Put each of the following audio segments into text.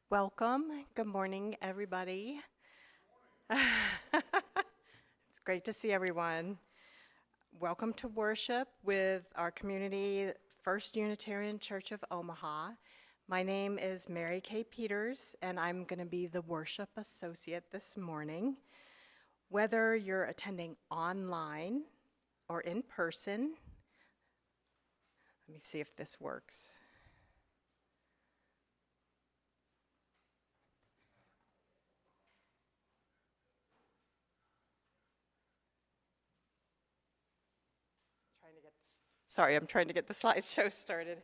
Welcome. Good morning, everybody. It's great to see everyone. Welcome to worship with our community, First Unitarian Church of Omaha. My name is Mary Kay Peters, and I'm going to be the worship associate this morning. Whether you're attending online or in person, let me see if this works. Sorry, I'm trying to get the slideshow started.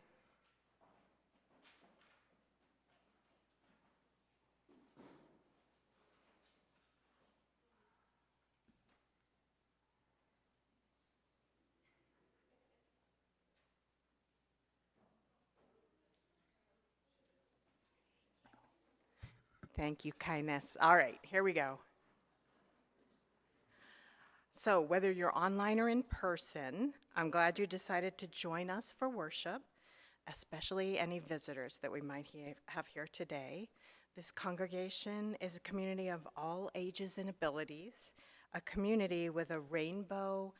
Thank you, kindness. All right, here we go. So whether you're online or in person, I'm glad you decided to join us for worship, especially any visitors that we might have here today. This congregation is a community of all ages and abilities, a community with a rainbow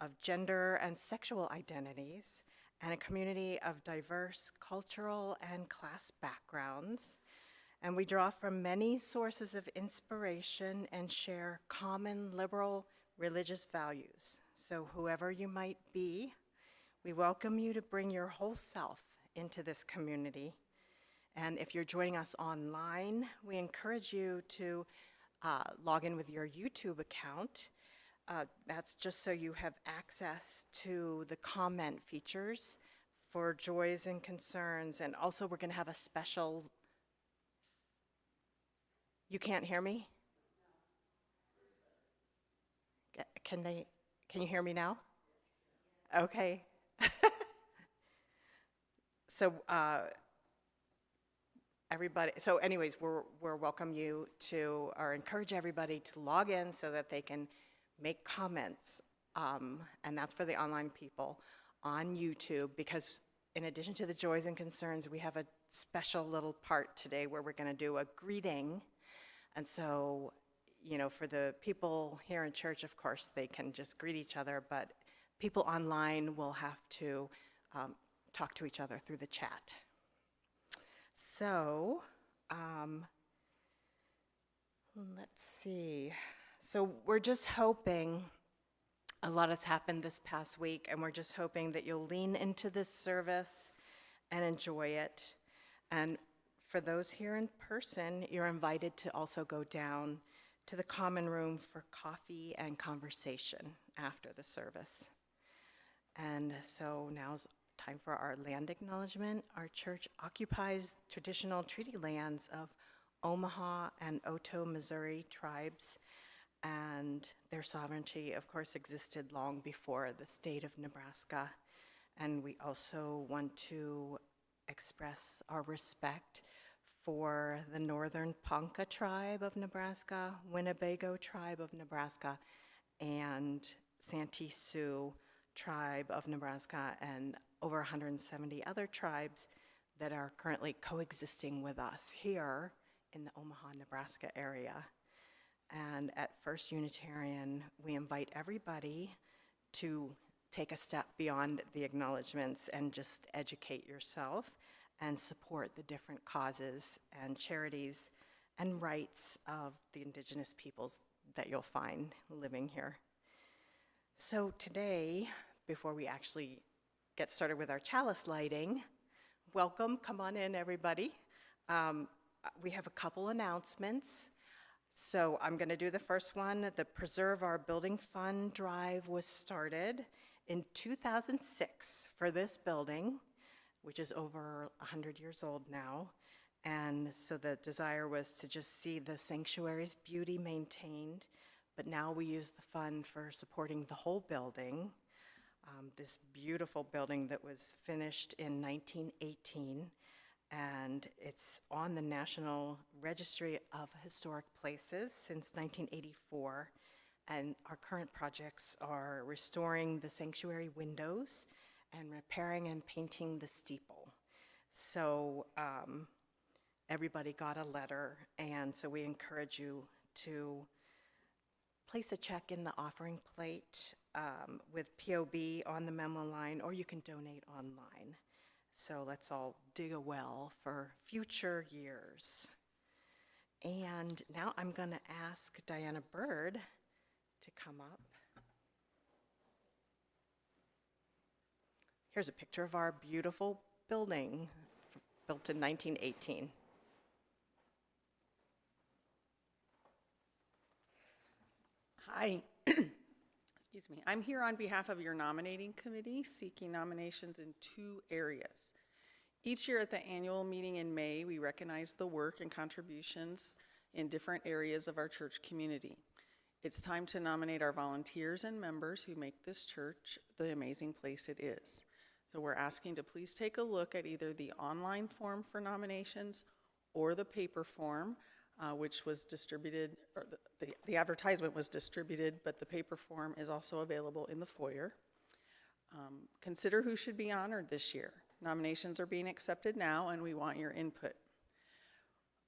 of gender and sexual identities, and a community of diverse cultural and class backgrounds. And we draw from many sources of inspiration and share common liberal religious values. So whoever you might be, we welcome you to bring your whole self into this community. And if you're joining us online, we encourage you to log in with your YouTube account. That's just so you have access to the comment features for joys and concerns. And also we're going to have a special. You can't hear me? Can you hear me now? Okay. So everybody, so anyways, we're welcome you to, or encourage everybody to log in so that they can make comments, and that's for the online people on YouTube, because in addition to the joys and concerns, we have a special little part today where we're going to do a greeting. And so, you know, for the people here in church, of course, they can just greet each other, but people online will have to talk to each other through the chat. So, let's see. So we're just hoping, a lot has happened this past week, and we're just hoping that you'll lean into this service and enjoy it. And for those here in person, you're invited to also go down to the common room for coffee and conversation after the service. And so now's time for our land acknowledgement. Our church occupies traditional treaty lands of Omaha and Otoe, Missouri tribes, and their sovereignty, of course, existed long before the state of Nebraska. And we also want to express our respect for the Northern Ponca tribe of Nebraska, Winnebago tribe of Nebraska, and Santee Sioux tribe of Nebraska, and over 170 other tribes that are currently coexisting with us here in the Omaha, Nebraska area. And at First Unitarian, we invite everybody to take a step beyond the acknowledgments and just educate yourself and support the different causes and charities and rights of the indigenous peoples that you'll find living here. So today, before we actually get started with our chalice lighting, welcome, come on in, everybody. We have a couple announcements. So I'm going to do the first one. The Preserve Our Building Fund drive was started in 2006 for this building, which is over 100 years old now. And so the desire was to just see the sanctuary's beauty maintained, but now we use the fund for supporting the whole building. This beautiful building that was finished in 1918, and it's on the National Registry of Historic Places since 1984. And our current projects are restoring the sanctuary windows and repairing and painting the steeple. So everybody got a letter, and so we encourage you to place a check in the offering plate with POB on the memo line, or you can donate online. So let's all dig a well for future years. And now I'm going to ask Diana Bird to come up. Here's a picture of our beautiful building, built in 1918. Hi. Excuse me. I'm here on behalf of your nominating committee seeking nominations in 2 areas. Each year at the annual meeting in May, we recognize the work and contributions in different areas of our church community. It's time to nominate our volunteers and members who make this church the amazing place it is. So we're asking to please take a look at either the online form for nominations or the paper form, which was distributed, or the advertisement was distributed, but the paper form is also available in the foyer. Consider who should be honored this year. Nominations are being accepted now, and we want your input.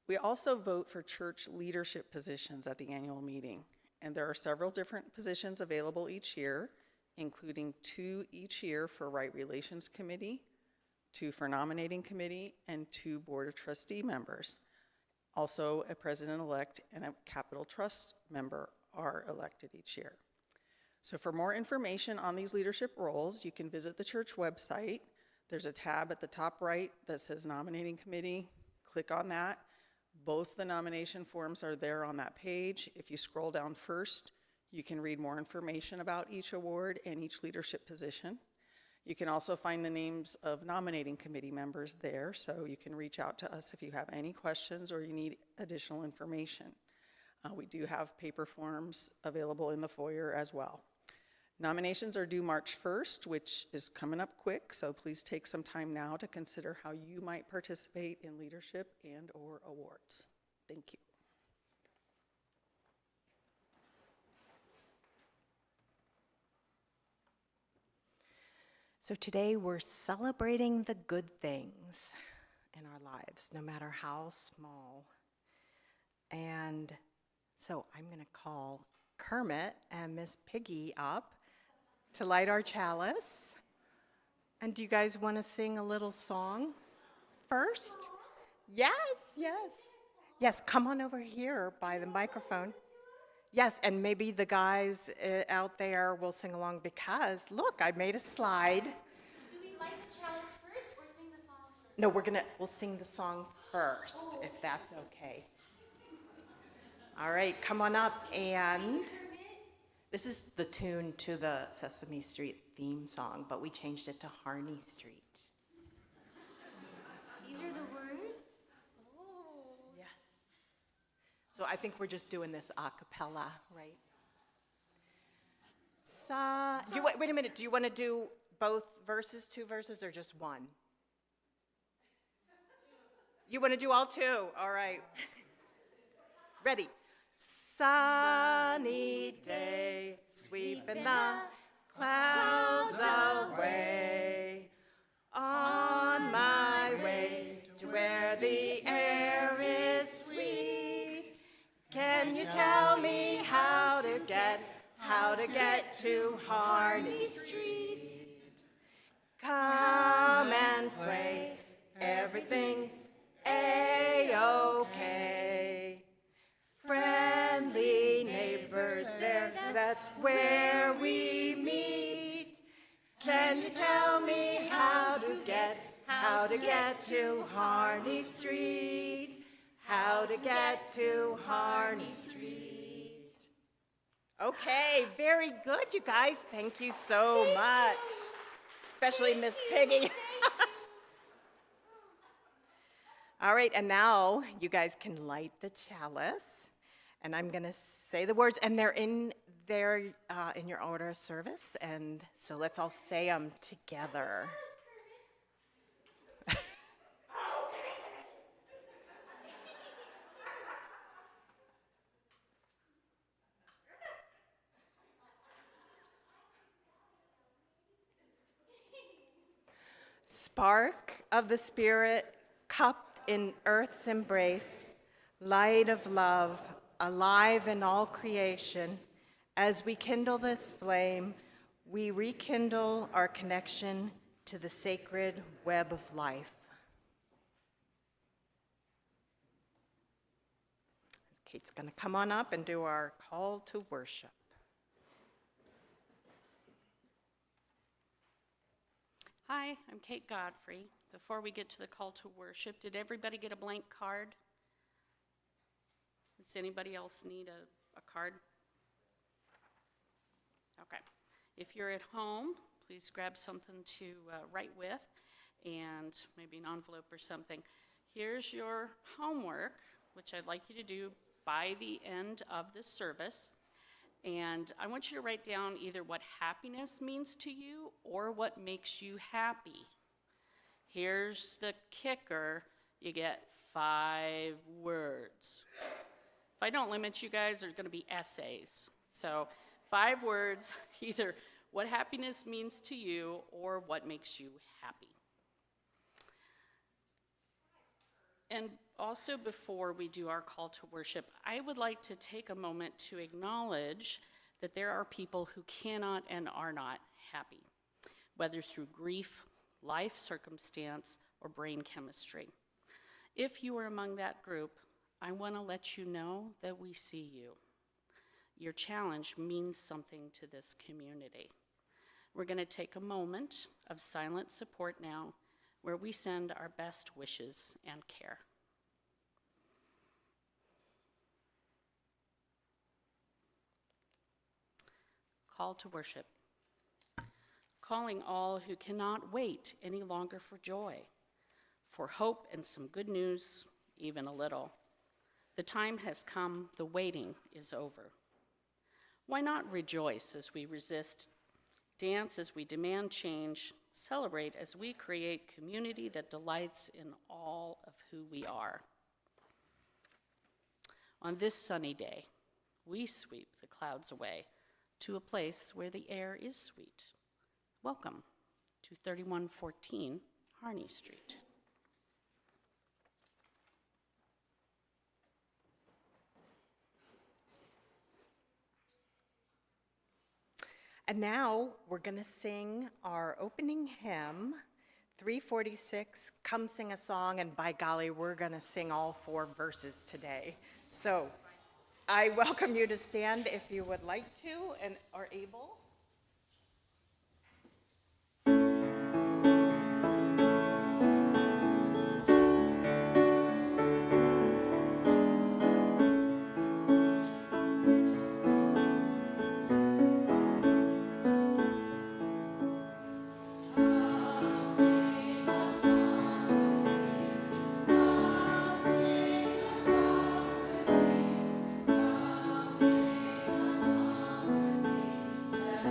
We also vote for church leadership positions at the annual meeting, and there are several different positions available each year, including 2 each year for Right Relations Committee, 2 for Nominating Committee, and 2 Board of Trustee members. Also, a president-elect and a capital trust member are elected each year. So for more information on these leadership roles, you can visit the church website. There's a tab at the top right that says Nominating Committee. Click on that. Both the nomination forms are there on that page. If you scroll down first, you can read more information about each award and each leadership position. You can also find the names of nominating committee members there, so you can reach out to us if you have any questions or you need additional information. We do have paper forms available in the foyer as well. Nominations are due March 1st, which is coming up quick, so please take some time now to consider how you might participate in leadership and/or awards. Thank you. So today we're celebrating the good things in our lives, no matter how small. And so I'm going to call Kermit and Miss Piggy up to light our chalice. And do you guys want to sing a little song first? Yes, yes. Yes, come on over here by the microphone. Yes, and maybe the guys out there will sing along because, look, I made a slide. Do we light the chalice first or sing the song first? No, we'll sing the song first, if that's okay. All right, come on up, and this is the tune to the Sesame Street theme song, but we changed it to Harney Street. These are the words? Yes. So I think we're just doing this a cappella, right? Wait a minute, do you want to do both verses, 2 verses, or just one? You want to do all 2? All right. Ready. Sunny day, sweeping the clouds away, on my way to where the air is sweet. Can you tell me how to get to Harney Street? Come and play, everything's A-OK. Friendly neighbors there, that's where we meet. Can you tell me how to get to Harney Street? How to get to Harney Street. Okay, very good, you guys. Thank you so much. Especially Miss Piggy. All right, and now you guys can light the chalice. And I'm going to say the words, and they're in your order of service. And so let's all say them together. Spark of the Spirit cupped in earth's embrace, light of love, alive in all creation. As we kindle this flame, we rekindle our connection to the sacred web of life. Kate's going to come on up and do our call to worship. Hi, I'm Kate Godfrey. Before we get to the call to worship, did everybody get a blank card? Does anybody else need a card? Okay. If you're at home, please grab something to write with and maybe an envelope or something. Here's your homework, which I'd like you to do by the end of the service. And I want you to write down either what happiness means to you or what makes you happy. Here's the kicker. You get 5 words. If I don't limit you guys, there's going to be essays. So 5 words, either what happiness means to you or what makes you happy. And also, before we do our call to worship, I would like to take a moment to acknowledge that there are people who cannot and are not happy, whether through grief, life circumstance, or brain chemistry. If you are among that group, I want to let you know that we see you. Your challenge means something to this community. We're going to take a moment of silent support now, where we send our best wishes and care. Call to worship. Calling all who cannot wait any longer for joy, for hope and some good news, even a little. The time has come, the waiting is over. Why not rejoice as we resist, dance as we demand change, celebrate as we create community that delights in all of who we are. On this sunny day, we sweep the clouds away to a place where the air is sweet. Welcome to 3114 Harney Street. And now we're going to sing our opening hymn, 346, Come Sing a Song, and by golly, we're going to sing all 4 verses today. So I welcome you to stand if you would like to and are able. Let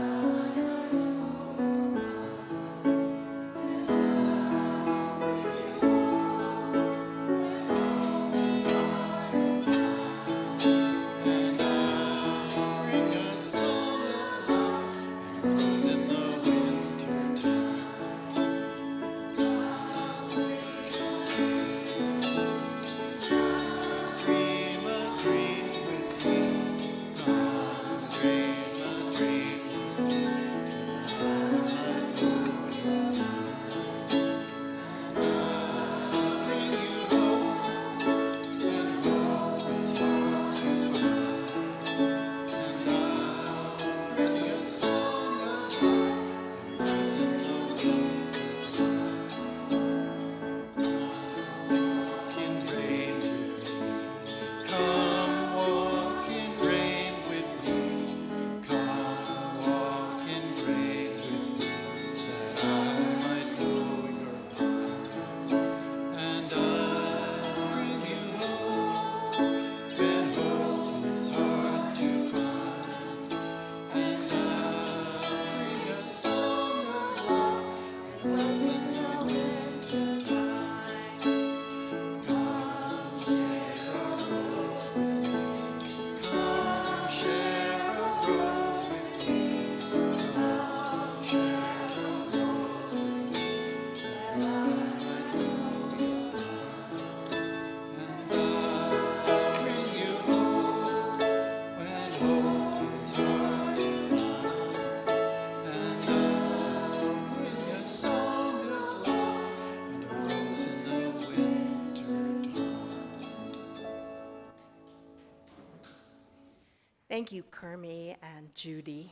Thank you, Kermie and Judy.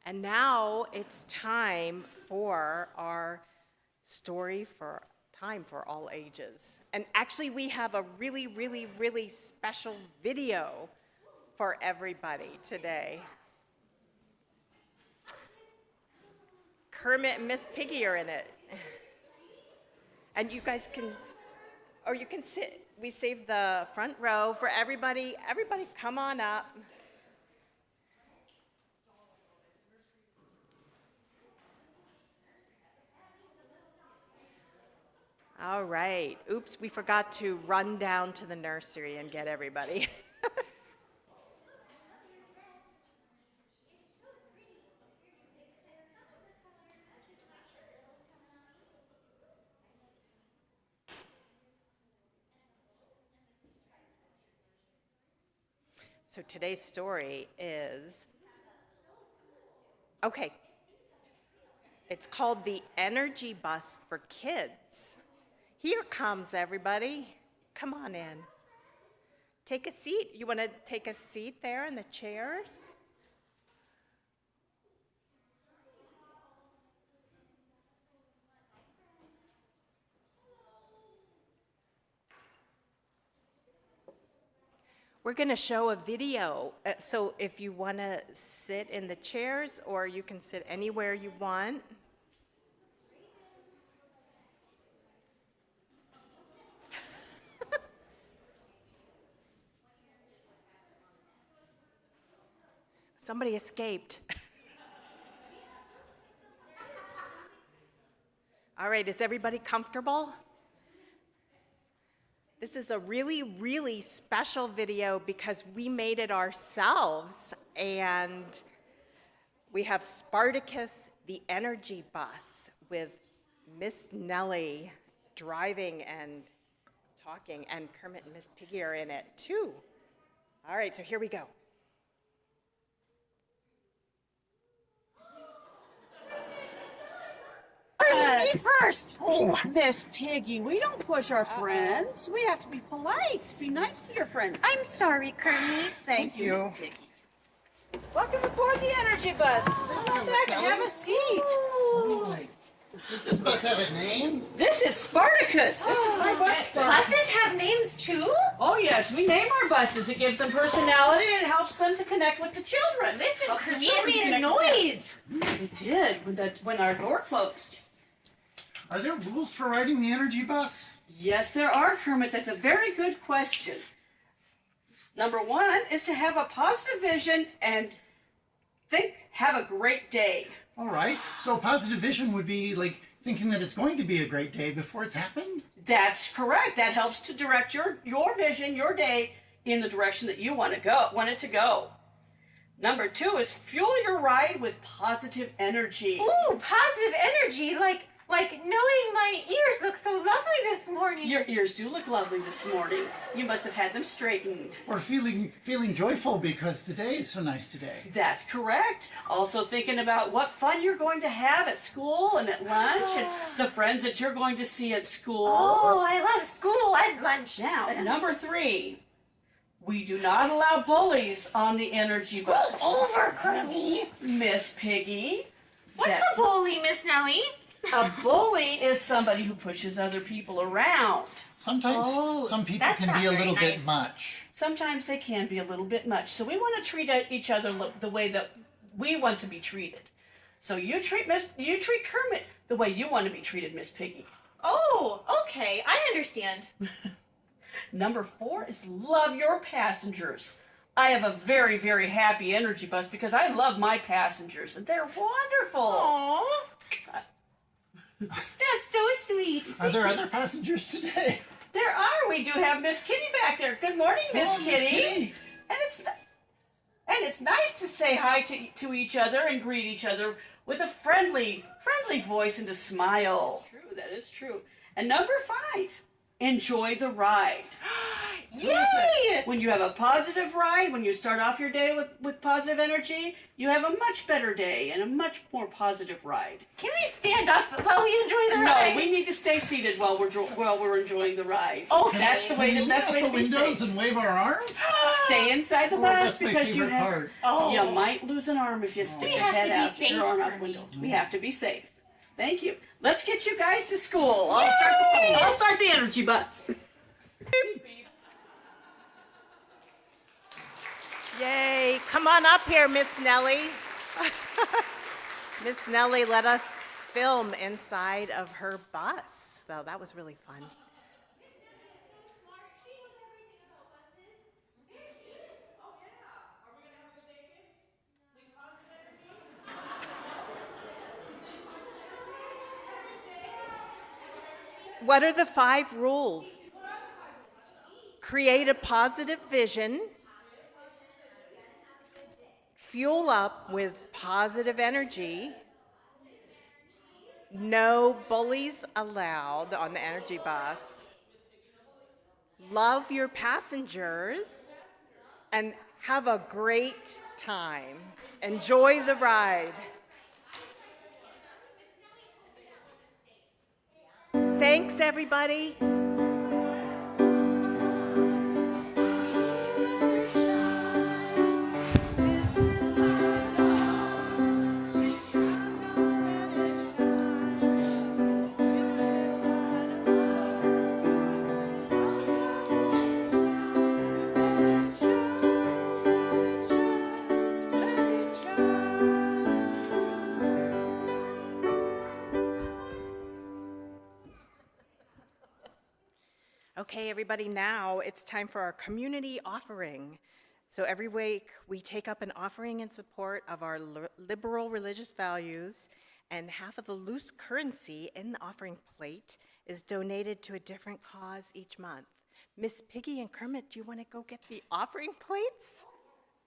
And now it's time for our story for time for all ages. And actually, we have a really, really, really special video for everybody today. Kermit and Miss Piggy are in it. And you guys can, or you can sit. We saved the front row for everybody. Everybody come on up. All right. Oops, we forgot to run down to the nursery and get everybody. So today's story is, okay, it's called The Energy Bus for Kids. Here comes everybody. Come on in. Take a seat. You want to take a seat there in the chairs? We're going to show a video, so if you want to sit in the chairs or you can sit anywhere you want. Somebody escaped. All right, is everybody comfortable? This is a really, really special video because we made it ourselves, and we have Spartacus, the energy bus, with Miss Nellie driving and talking, and Kermit and Miss Piggy are in it too. All right, so here we go. Me first. Oh, Miss Piggy, we don't push our friends. We have to be polite. Be nice to your friends. I'm sorry, Kermit. Thank you, Miss Piggy. Welcome aboard the energy bus. Come back and have a seat. Does this bus have a name? This is Spartacus. This is my bus. Buses have names too? Oh yes, we name our buses. It gives them personality and it helps them to connect with the children. Listen, Helps the Kermit, it children made a connect with noise. them. It did when our door closed. Are there rules for riding the energy bus? Yes, there are, Kermit. That's a very good question. Number one is to have a positive vision and have a great day. All right. So positive vision would be like thinking that it's going to be a great day before it's happened? That's correct. That helps to direct your vision, your day, in the direction that you want it to go. Number two is fuel your ride with positive energy. Ooh, positive energy, like knowing my ears look so lovely this morning. Your ears do look lovely this morning. You must have had them straightened. Or feeling joyful because the day is so nice today. That's correct. Also thinking about what fun you're going to have at school and at lunch and the friends that you're going to see at school. Oh, I love school and lunch. Now, number three, we do not allow bullies on the energy bus. Over, Kermit. Miss Piggy. What's a bully, Miss Nellie? A bully is somebody who pushes other people around. Sometimes some people that's can not be a very little nice. bit much. Sometimes they can be a little bit much. So we want to treat each other the way that we want to be treated. So you treat Kermit the way you want to be treated, Miss Piggy. Oh, okay, I understand. Number four is love your passengers. I have a very, very happy energy bus because I love my passengers and they're wonderful. Aww. That's so sweet. Are there other passengers today? There are. We do have Miss Kitty back there. Good morning, Miss Oh, Miss Kitty. Kitty. And it's nice to say hi to each other and greet each other with a friendly voice and a smile. True, that is true. And number five, enjoy the ride. Yay! When you have a positive ride, when you start off your day with positive energy, you have a much better day and a much more positive ride. Can we stand up while we enjoy the ride? No, we need to stay seated while we're enjoying the ride. Okay. That's the way. Can The we best look way out to the be windows safe. and wave our arms? Stay inside the Oh, bus that's my because you favorite have. part. Oh. You might lose an arm if you stick your have to head be out safe, your arm out the Kirby. window. We have to be safe. Thank you. Let's get you guys to school. I'll start the energy bus. Yay. Come on up here, Miss Nellie. Miss Nellie let us film inside of her bus. So that was really fun. What are the 5 rules? Create a positive vision. Fuel up with positive energy. No bullies allowed on the energy bus. Love your passengers and have a great time. Enjoy the ride. Thanks, everybody. Okay, everybody, now it's time for our community offering. So every week we take up an offering in support of our liberal religious values, and half of the loose currency in the offering plate is donated to a different cause each month. Miss Piggy and Kermit, do you want to go get the offering plates?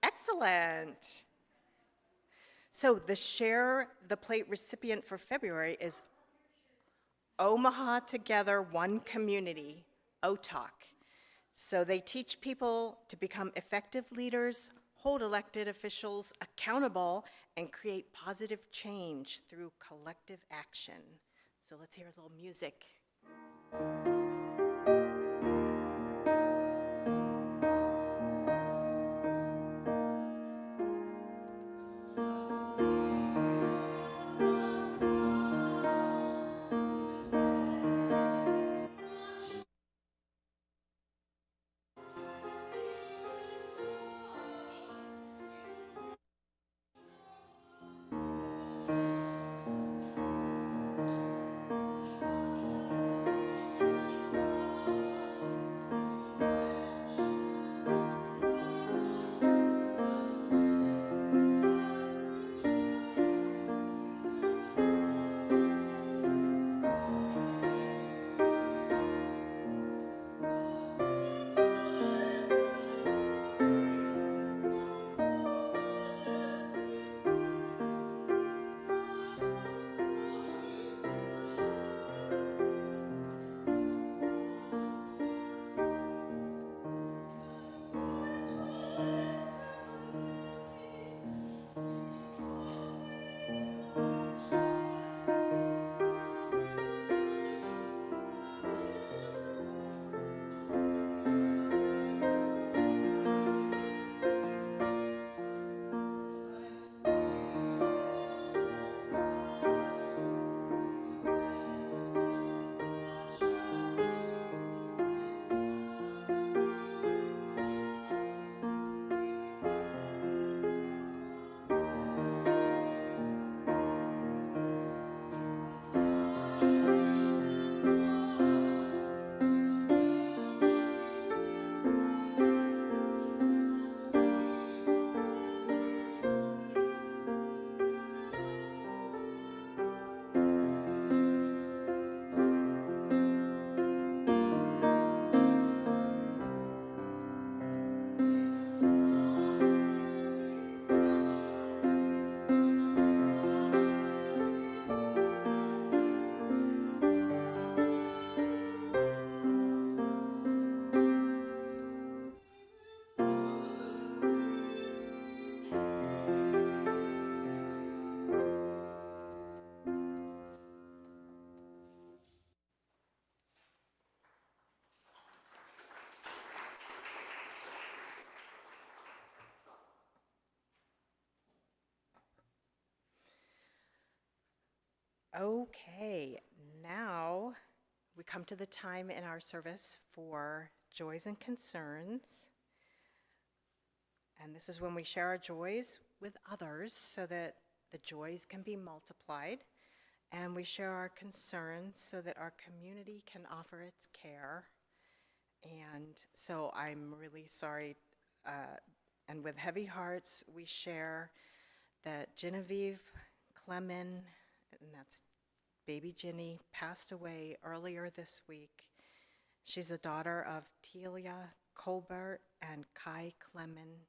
Excellent. So the Share the Plate recipient for February is Omaha Together One Community, OTOC. So they teach people to become effective leaders, hold elected officials accountable, and create positive change through collective action. So let's hear a little music. Okay, now we come to the time in our service for joys and concerns. And this is when we share our joys with others so that the joys can be multiplied. And we share our concerns so that our community can offer its care. And so I'm really sorry. And with heavy hearts, we share that Genevieve Clemen, and that's baby Ginny, passed away earlier this week. She's the daughter of Telia Colbert and Kai Clemen,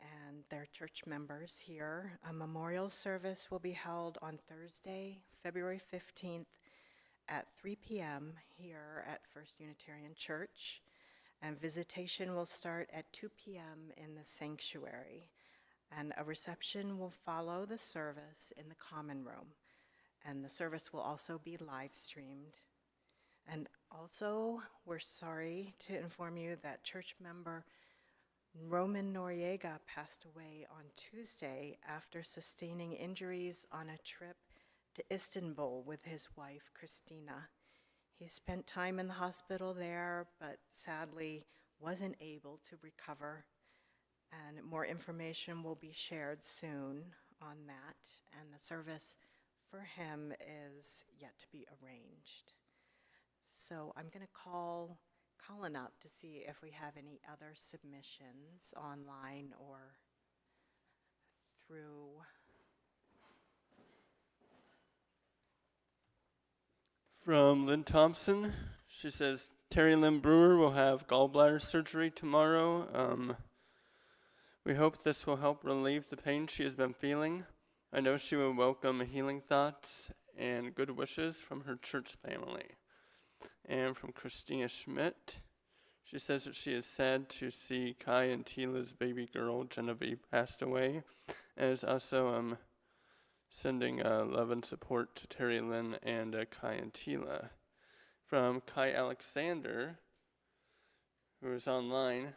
and they're church members here. A memorial service will be held on Thursday, February 15th at 3 p.m. here at First Unitarian Church, and visitation will start at 2 p.m. in the sanctuary, and a reception will follow the service in the common room, and the service will also be live streamed. And also, we're sorry to inform you that church member Roman Noriega passed away on Tuesday after sustaining injuries on a trip to Istanbul with his wife, Christina. He spent time in the hospital there, but sadly wasn't able to recover. And more information will be shared soon on that, and the service for him is yet to be arranged. So I'm going to call Colin up to see if we have any other submissions online or through. From Lynn Thompson, she says Terry Lynn Brewer will have gallbladder surgery tomorrow. We hope this will help relieve the pain she has been feeling. I know she will welcome healing thoughts and good wishes from her church family. And from Christina Schmidt, she says that she is sad to see Kai and Tila's baby girl, Genevieve, passed away, and is also sending love and support to Terry Lynn and Kai and Tila. From Kai Alexander, who is online,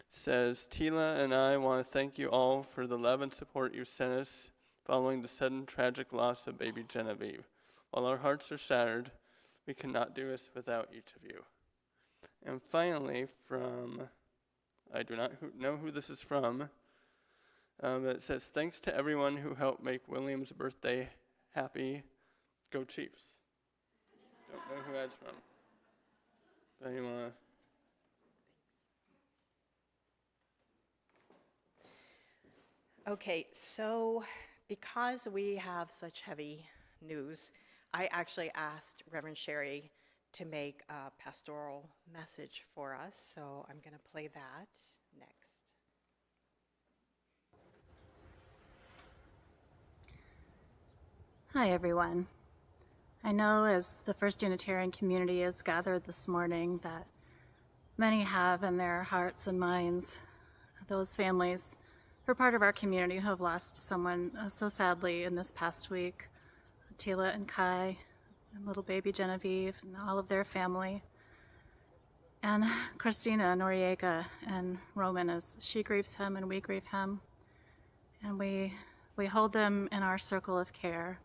says, Tila and I want to thank you all for the love and support you sent us following the sudden tragic loss of baby Genevieve. While our hearts are shattered, we cannot do this without each of you. And finally, from, I do not know who this is from, but it says, thanks to everyone who helped make William's birthday happy. Go Chiefs. Don't know who that's from. But you want to? Okay, so because we have such heavy news, I actually asked Reverend Sherry to make a pastoral message for us, so I'm going to play that next. Hi, everyone. I know as the First Unitarian community is gathered this morning that many have in their hearts and minds those families who are part of our community who have lost someone so sadly in this past week. Tila and Kai, and little baby Genevieve, and all of their family. And Christina Noriega and Roman as she grieves him and we grieve him. And we hold them in our circle of care.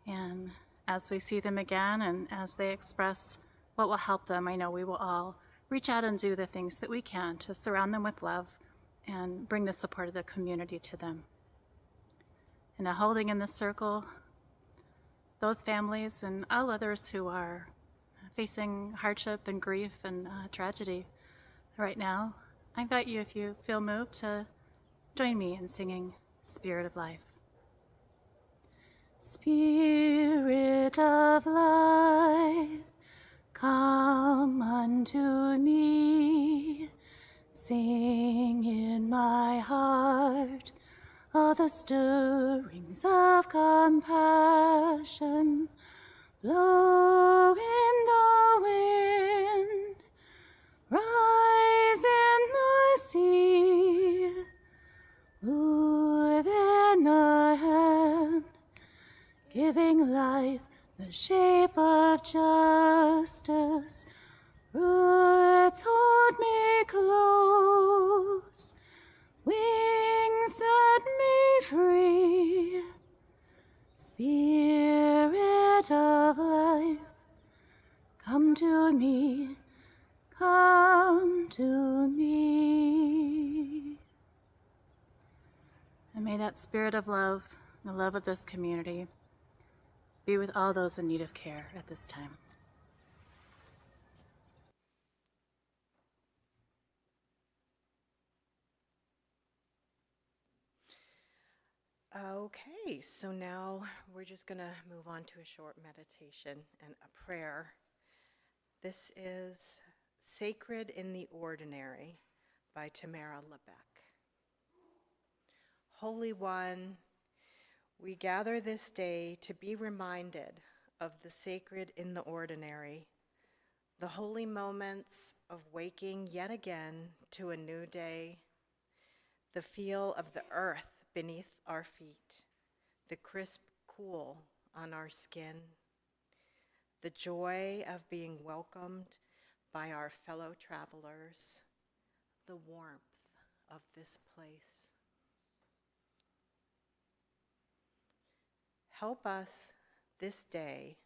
And as we see them again and as they express what will help them, I know we will all reach out and do the things that we can to surround them with love and bring the support of the community to them. And now holding in the circle those families and all others who are facing hardship and grief and tragedy right now, I invite you, if you feel moved, to join me in singing Spirit of Life. Spirit of life, come unto me, sing in my heart all the stirrings of compassion. Blow in the wind, rise in the sea, move in the hand, giving life the shape of justice. Roots hold me close, wings set me free. Spirit of life, come to me, come to me. And may that spirit of love, the love of this community, be with all those in need of care at this time. Okay, so now we're just going to move on to a short meditation and a prayer. This is Sacred in the Ordinary by Tamara Lebec. Holy One, we gather this day to be reminded of the sacred in the ordinary, the holy moments of waking yet again to a new day, the feel of the earth beneath our feet, the crisp cool on our skin, the joy of being welcomed by our fellow travelers, the warmth of this place. Help us this day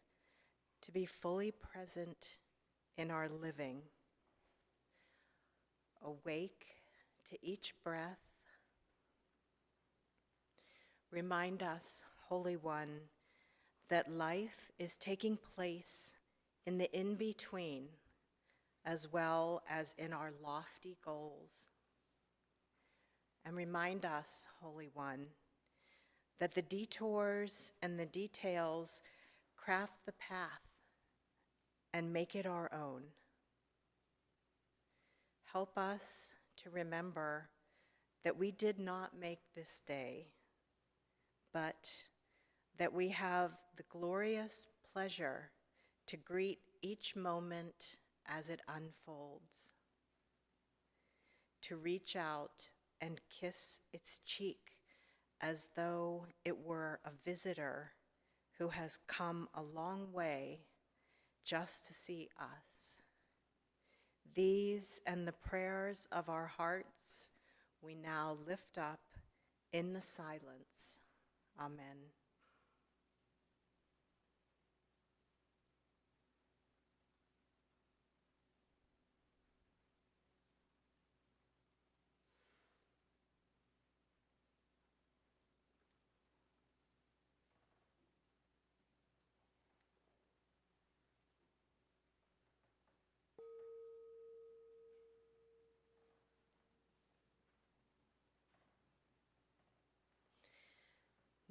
to be fully present in our living, awake to each breath. Remind us, Holy One, that life is taking place in the in-between as well as in our lofty goals. And remind us, Holy One, that the detours and the details craft the path and make it our own. Help us to remember that we did not make this day, but that we have the glorious pleasure to greet each moment as it unfolds, to reach out and kiss its cheek as though it were a visitor who has come a long way just to see us. These and the prayers of our hearts we now lift up in the silence. Amen.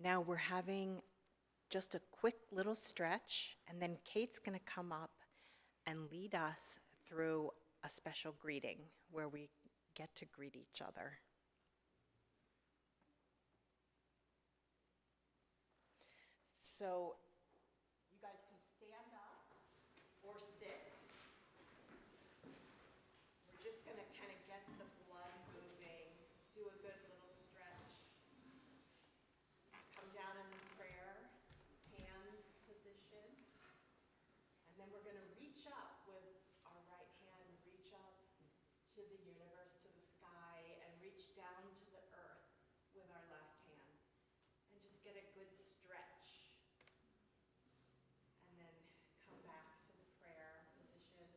Now we're having just a quick little stretch, and then Kate's going to come up and lead us through a special greeting where we get to greet each other. So you guys can stand up or sit. We're just going to kind of get the blood moving, do a good little stretch. Come down in the prayer, hands position. And then we're going to reach up with our right hand, reach up to the universe, to the sky, and reach down to the earth with our left hand. And just get a good stretch. And then come back to the prayer position.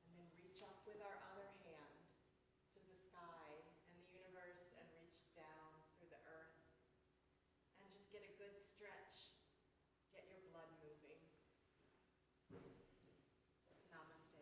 And then reach up with our other hand to the sky and the universe and reach down through the earth. And just get a good stretch. Get your blood moving. Namaste.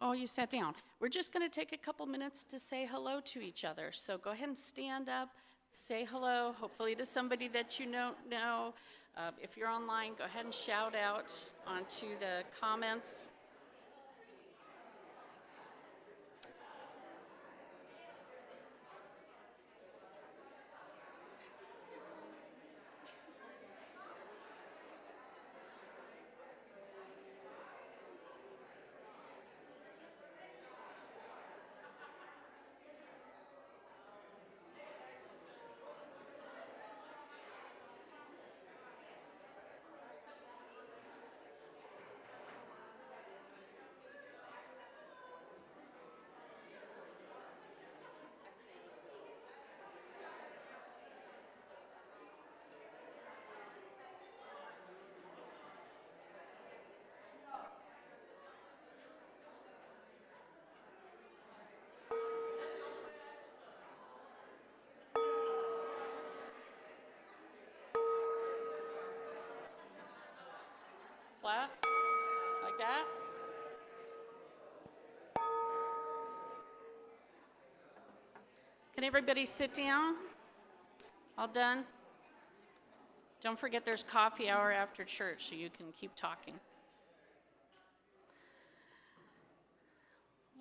Oh, you sat down. We're just going to take a couple minutes to say hello to each other. So go ahead and stand up, say hello, hopefully to somebody that you don't know. If you're online, go ahead and shout out onto the comments. flat, like that. Can everybody sit down? All done? Don't forget there's coffee hour after church, so you can keep talking.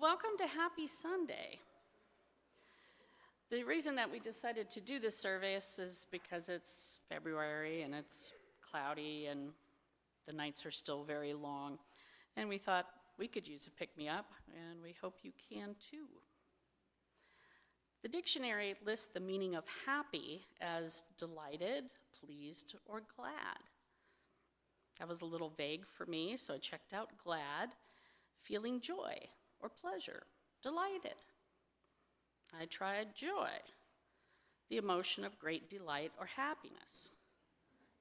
Welcome to Happy Sunday. The reason that we decided to do this service is because it's February and it's cloudy and the nights are still very long. And we thought we could use a pick-me-up, and we hope you can too. The dictionary lists the meaning of happy as delighted, pleased, or glad. That was a little vague for me, so I checked out glad, feeling joy or pleasure, delighted. I tried joy, the emotion of great delight or happiness.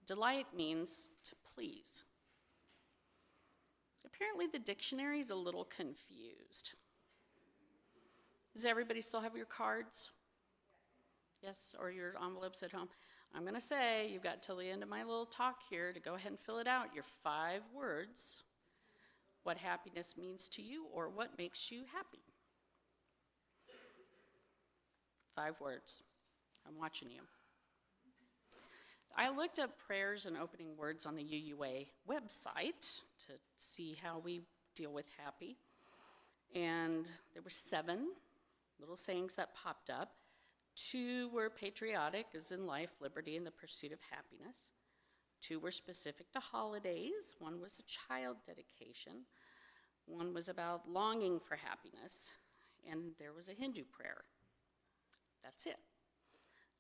Delight means to please. Apparently the dictionary is a little confused. Does everybody still have your cards? Yes, or your envelopes at home? I'm going to say you've got till the end of my little talk here to go ahead and fill it out, your 5 words, what happiness means to you or what makes you happy. 5 words. I'm watching you. I looked up prayers and opening words on the UUA website to see how we deal with happy. And there were 7 little sayings that popped up. 2 were patriotic, as in life, liberty, and the pursuit of happiness. 2 were specific to holidays. 1 was a child dedication. 1 was about longing for happiness. And there was a Hindu prayer. That's it.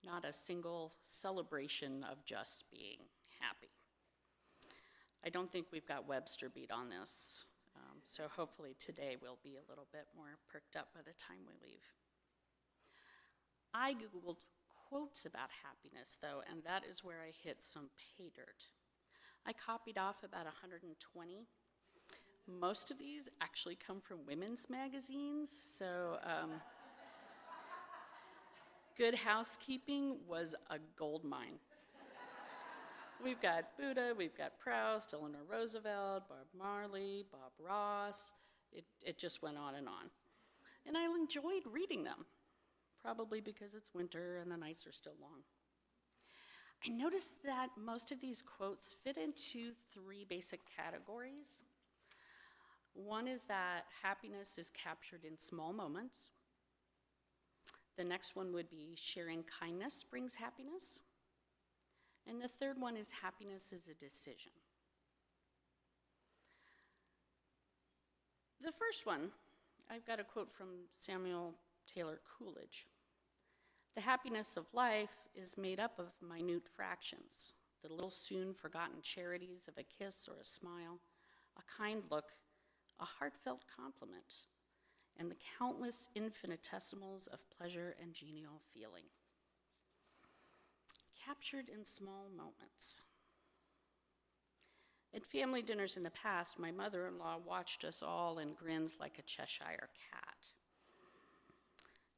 Not a single celebration of just being happy. I don't think we've got Webster beat on this. So hopefully today we'll be a little bit more perked up by the time we leave. I Googled quotes about happiness, though, and that is where I hit some pay dirt. I copied off about 120. Most of these actually come from women's magazines, so Good Housekeeping was a gold mine. We've got Buddha, we've got Proust, Eleanor Roosevelt, Bob Marley, Bob Ross. It just went on. And I enjoyed reading them, probably because it's winter and the nights are still long. I noticed that most of these quotes fit into 3 basic categories. One is that happiness is captured in small moments. The next one would be sharing kindness brings happiness. And the third one is happiness is a decision. The first one, I've got a quote from Samuel Taylor Coolidge. The happiness of life is made up of minute fractions, the little soon forgotten charities of a kiss or a smile, a kind look, a heartfelt compliment, and the countless infinitesimals of pleasure and genial feeling. Captured in small moments. At family dinners in the past, my mother-in-law watched us all and grinned like a Cheshire cat.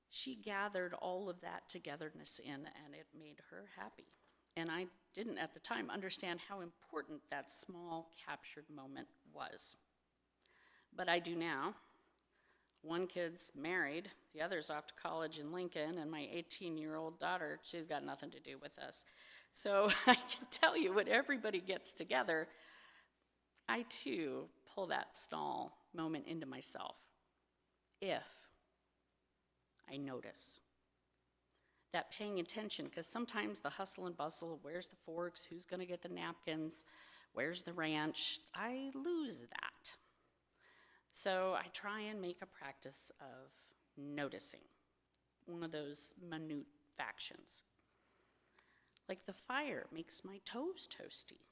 She gathered all of that togetherness in, and it made her happy. And I didn't at the time understand how important that small captured moment was. But I do now. One kid's married, the other's off to college in Lincoln, and my 18-year-old daughter, she's got nothing to do with us. So I can tell you, when everybody gets together, I too pull that small moment into myself. If I notice. That paying attention, because sometimes the hustle and bustle, where's the forks, who's gonna get the napkins, where's the ranch, I lose that. So I try and make a practice of noticing, one of those minute factions. Like the fire makes my toes toasty.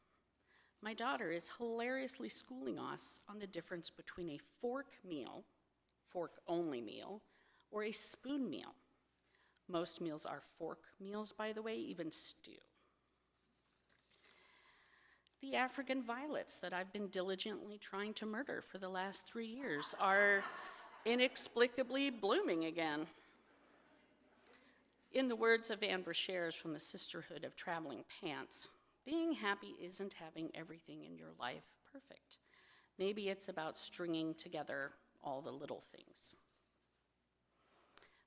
My daughter is hilariously schooling us on the difference between a fork-only meal, or a spoon meal. Most meals are fork meals, by the way, even stew. The African violets that I've been diligently trying to murder for the last 3 years are inexplicably blooming again. In the words of Anne Brashares from the Sisterhood of Traveling Pants, being happy isn't having everything in your life perfect. Maybe it's about stringing together all the little things.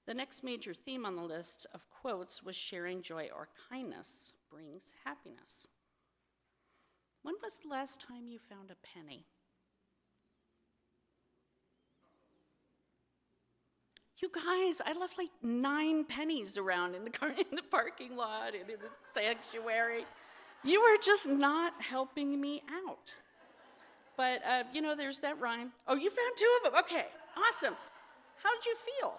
The next major theme on the list of quotes was sharing joy or kindness brings happiness. When was the last time you found a penny? You guys, I left like 9 pennies around in the parking lot and in the sanctuary. You were just not helping me out. But, there's that rhyme. Oh, you found 2 of them. Okay, awesome. How did you feel?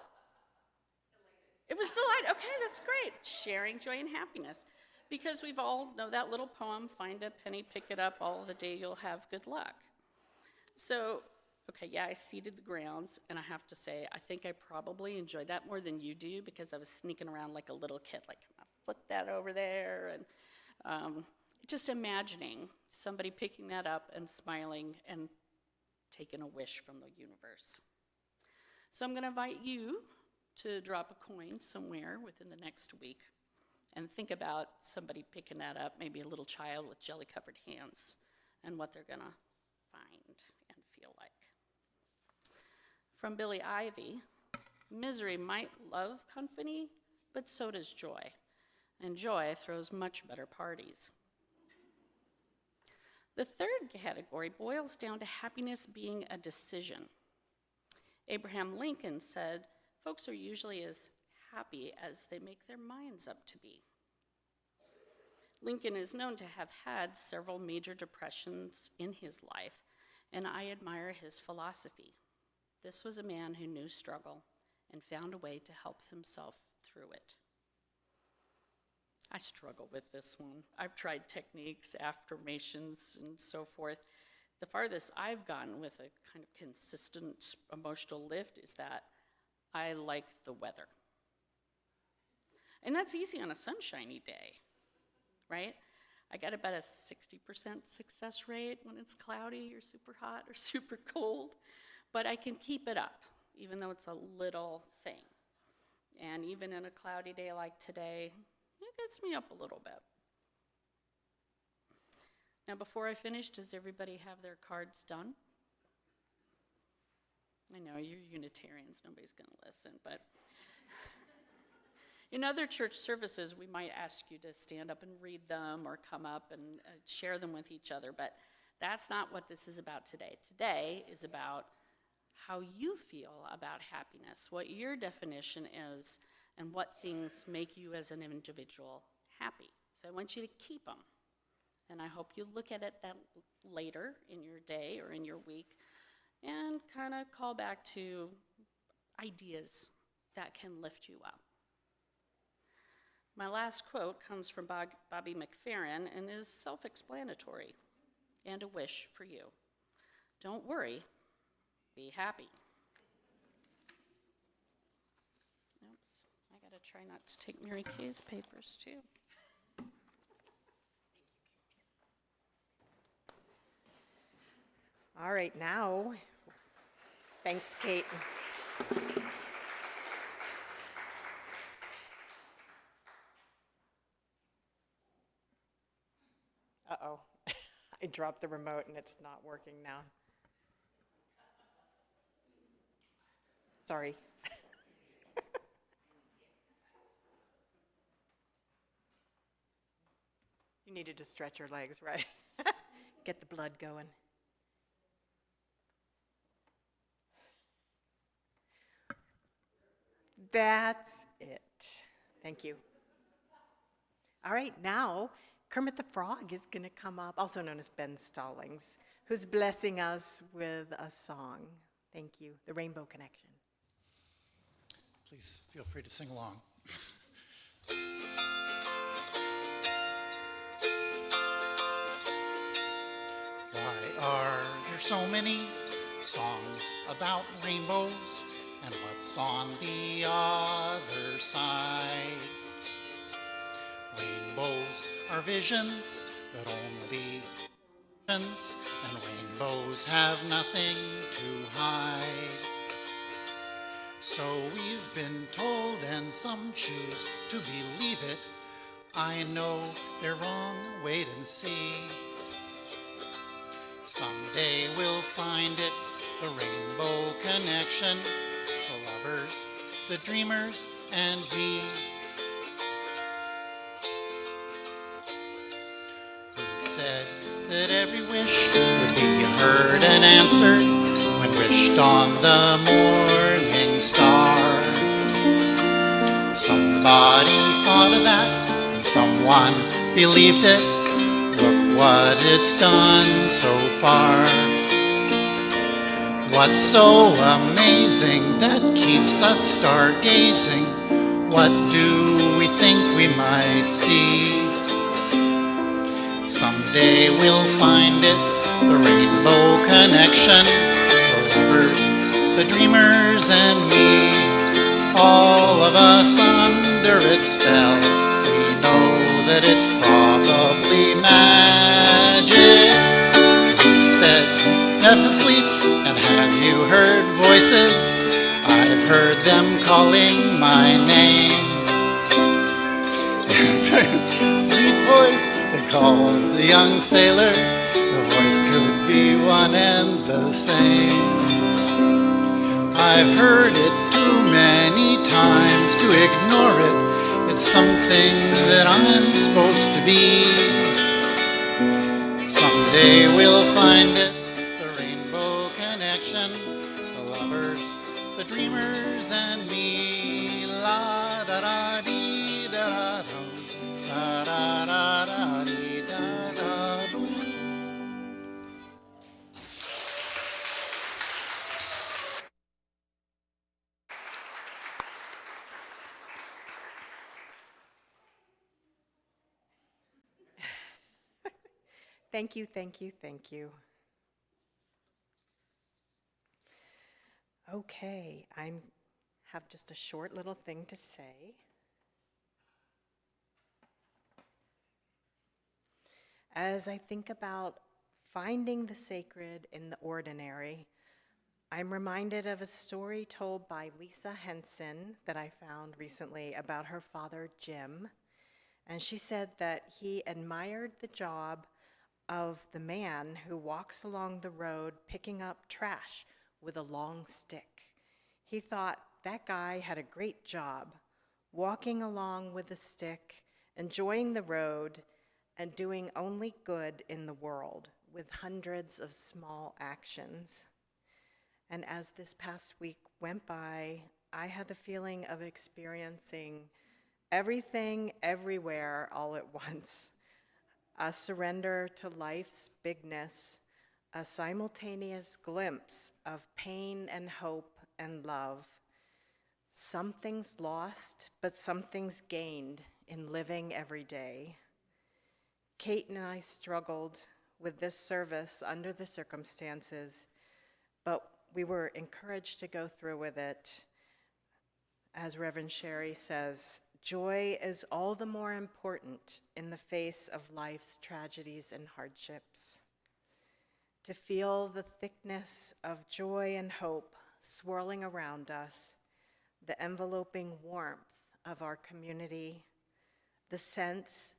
It was delight. Okay, that's great. Sharing joy and happiness. Because we've all know that little poem, find a penny, pick it up, all the day you'll have good luck. So, okay, yeah, I seeded the grounds, and I have to say, I think I probably enjoyed that more than you do because I was sneaking around like a little kid, like, I'll flip that over there, and just imagining somebody picking that up and smiling and taking a wish from the universe. So I'm going to invite you to drop a coin somewhere within the next week and think about somebody picking that up, maybe a little child with jelly-covered hands, and what they're going to find and feel like. From Billy Ivy, misery might love company, but so does joy, and joy throws much better parties. The third category boils down to happiness being a decision. Abraham Lincoln said, folks are usually as happy as they make their minds up to be. Lincoln is known to have had several major depressions in his life, and I admire his philosophy. This was a man who knew struggle and found a way to help himself through it. I struggle with this one. I've tried techniques, affirmations, and so forth. The farthest I've gone with a kind of consistent emotional lift is that I like the weather. And that's easy on a sunshiny day, right? I got about a 60% success rate when it's cloudy or super hot or super cold, but I can keep it up, even though it's a little thing. And even in a cloudy day like today, it gets me up a little bit. Now, before I finish, does everybody have their cards done? I know you're Unitarians, nobody's going to listen, but in other church services, we might ask you to stand up and read them or come up and share them with each other, but that's not what this is about today. Today is about how you feel about happiness, what your definition is, and what things make you as an individual happy. So I want you to keep them, and I hope you look at it that later in your day or in your week and kind of call back to ideas that can lift you up. My last quote comes from Bobby McFerrin and is self-explanatory and a wish for you. Don't worry, be happy. Oops, I gotta try not to take Mary Kay's papers too. All right, now, thanks, Kate. Uh-oh, I dropped the remote and it's not working now. Sorry. You needed to stretch your legs, right? Get the blood going. That's it. Thank you. All right, now Kermit the Frog is going to come up, also known as Ben Stallings, who's blessing us with a song. Thank you, The Rainbow Connection. Please feel free to sing along. Why are there so many songs about rainbows, and what's on the other side? Rainbows are visions that only visions, and rainbows have nothing to hide. So we've been told, and some choose to believe it. I know they're wrong, wait and see. Someday we'll find it, the rainbow connection, the lovers, the dreamers, and we. Who said that every wish would be heard and answered when wished on the morning star? Somebody thought of that, and someone believed it. Look what it's done so far. What's so amazing that keeps us stargazing? What do we think we might see? Someday we'll find it, the rainbow connection, the lovers, the dreamers, and me. All of us under its spell, we know that it's probably magic. Who said never sleep, and have you heard voices? I've heard them calling my name. Lead voice, they call the young sailors, the voice could be one and the same. I've heard it too many times to ignore it. It's something that I'm supposed to be. Someday we'll find it, the rainbow connection, the lovers, the dreamers, and me. La da da dee da da dum, da da da da dee da da dum. Thank you, thank you, thank you. Okay, I have just a short little thing to say. As I think about finding the sacred in the ordinary, I'm reminded of a story told by Lisa Henson that I found recently about her father, Jim. And she said that he admired the job of the man who walks along the road picking up trash with a long stick. He thought that guy had a great job, walking along with a stick, enjoying the road, and doing only good in the world with hundreds of small actions. And as this past week went by, I had the feeling of experiencing everything, everywhere, all at once. A surrender to life's bigness, a simultaneous glimpse of pain and hope and love. Something's lost, but something's gained in living every day. Kate and I struggled with this service under the circumstances, but we were encouraged to go through with it. As Reverend Sherry says, joy is all the more important in the face of life's tragedies and hardships. To feel the thickness of joy and hope swirling around us, the enveloping warmth of our community, the sense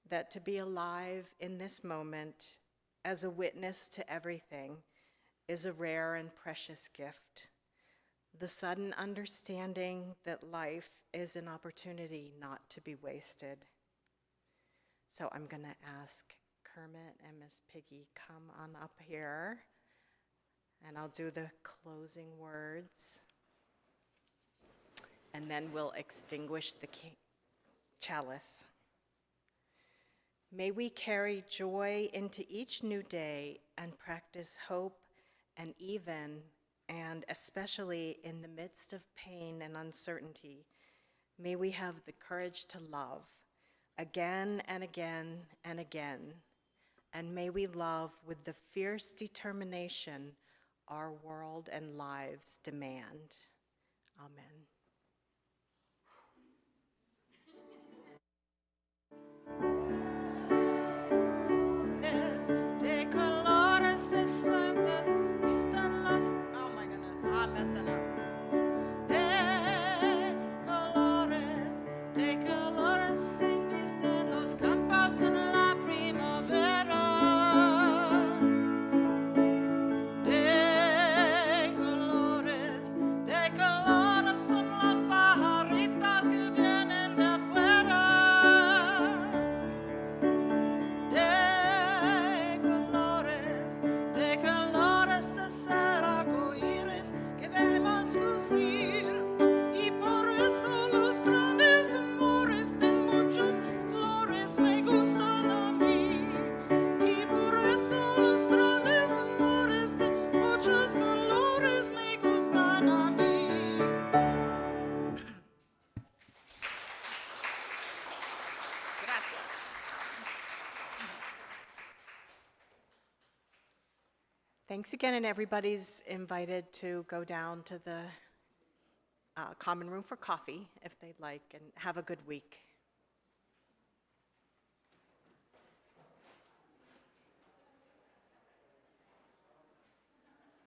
that to be alive in this moment as a witness to everything is a rare and precious gift. The sudden understanding that life is an opportunity not to be wasted. So I'm going to ask Kermit and Miss Piggy come on up here, and I'll do the closing words, and then we'll extinguish the chalice. May we carry joy into each new day and practice hope, and even and especially in the midst of pain and uncertainty, may we have the courage to love again and again and again, and may we love with the fierce determination our world and lives demand. Amen. Oh my goodness, I'm messing up. De colores se visten los campos en la primavera. veces me gustan a mí. Thanks again, and everybody's invited to go down to the common room for coffee if they'd like, and have a good week.